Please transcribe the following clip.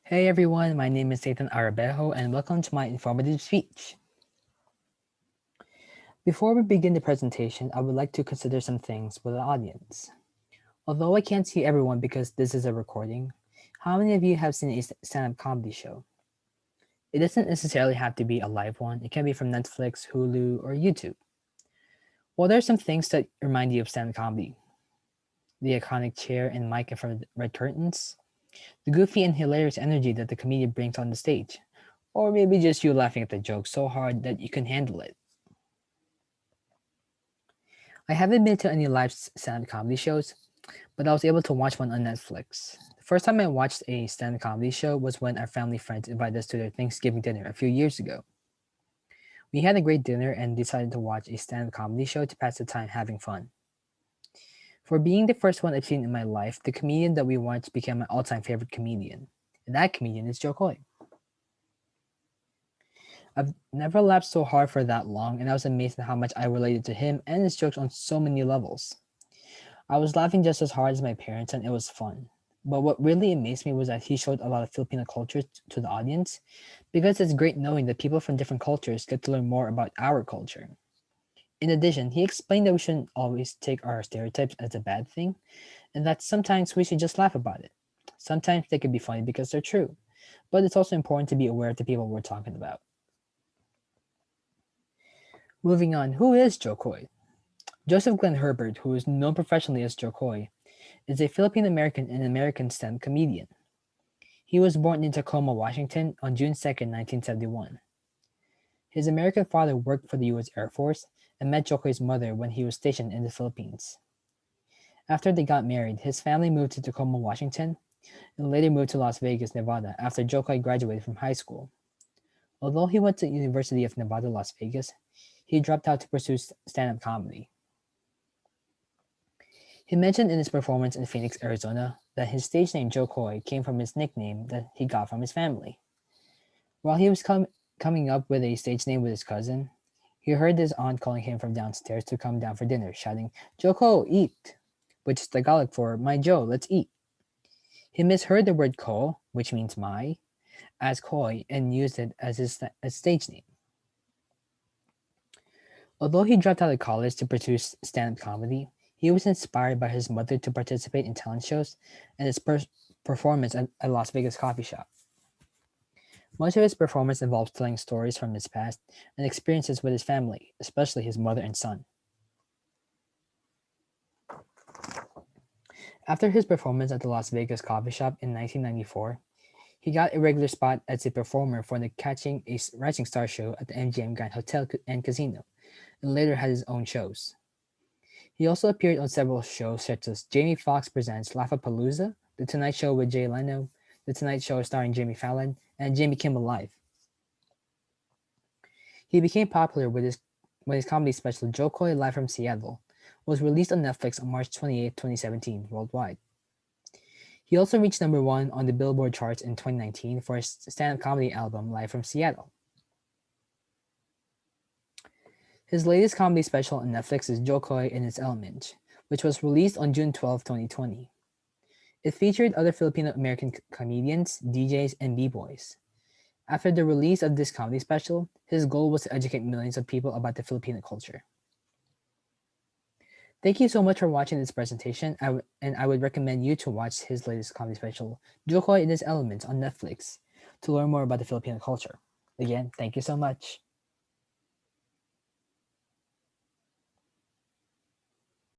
Hey everyone, my name is Nathan Arabejo and welcome to my informative speech. Before we begin the presentation, I would like to consider some things with the audience. Although I can't see everyone because this is a recording, how many of you have seen a stand-up comedy show? It doesn't necessarily have to be a live one, it can be from Netflix, Hulu, or YouTube. What are some things that remind you of stand-up comedy? The iconic chair and mic in front of the red curtains? The goofy and hilarious energy that the comedian brings on the stage? Or maybe just you laughing at the joke so hard that you can handle it? I haven't been to any live stand-up comedy shows, but I was able to watch one on Netflix. The first time I watched a stand-up comedy show was when our family friends invited us to their Thanksgiving dinner a few years ago. We had a great dinner and decided to watch a stand-up comedy show to pass the time having fun. For being the first one I've seen in my life, the comedian that we watched became my all-time favorite comedian. And that comedian is Joe Coy. I've never laughed so hard for that long, and I was amazed at how much I related to him and his jokes on so many levels. I was laughing just as hard as my parents, and it was fun. But what really amazed me was that he showed a lot of Filipino culture to the audience, because it's great knowing that people from different cultures get to learn more about our culture. In addition, he explained that we shouldn't always take our stereotypes as a bad thing, and that sometimes we should just laugh about it. Sometimes they could be funny because they're true, but it's also important to be aware of the people we're talking about. Moving on, who is Joe Coy? Joseph Glenn Herbert, who is known professionally as Joe Coy, is a Filipino American and American stand comedian. He was born in Tacoma, Washington on June 2nd, 1971. His American father worked for the US Air Force and met Jokoy's mother when he was stationed in the Philippines. After they got married, his family moved to Tacoma, Washington, and later moved to Las Vegas, Nevada after Jokoy graduated from high school. Although he went to University of Nevada, Las Vegas, he dropped out to pursue stand-up comedy. He mentioned in his performance in Phoenix, Arizona, that his stage name Joe Coy came from his nickname that he got from his family. While he was coming up with a stage name with his cousin, he heard his aunt calling him from downstairs to come down for dinner, shouting, "Joko, eat!" which is Tagalog for "My Joe, let's eat." He misheard the word ko, which means my, as Coy and used it as his stage name. Although he dropped out of college to pursue stand-up comedy, he was inspired by his mother to participate in talent shows and his performance at a Las Vegas coffee shop. Much of his performance involves telling stories from his past and experiences with his family, especially his mother and son. After his performance at the Las Vegas coffee shop in 1994, he got a regular spot as a performer for the Catching a Rising Star show at the MGM Grand Hotel and Casino, and later had his own shows. He also appeared on several shows such as Jamie Foxx Presents Laugh-A-Palooza, The Tonight Show with Jay Leno, The Tonight Show starring Jimmy Fallon, and Jimmy Kimmel Live. He became popular with his comedy special Joe Coy Live from Seattle was released on Netflix on March 28, 2017 worldwide. He also reached number 1 on the Billboard charts in 2019 for his stand-up comedy album Live from Seattle. His latest comedy special on Netflix is Joe Coy in His Element, which was released on June 12, 2020. It featured other Filipino-American comedians, DJs, and b-boys. After the release of this comedy special, his goal was to educate millions of people about the Filipino culture. Thank you so much for watching this presentation, and I would recommend you to watch his latest comedy special, Joe Coy in His Element, on Netflix, to learn more about the Filipino culture. Again, thank you so much.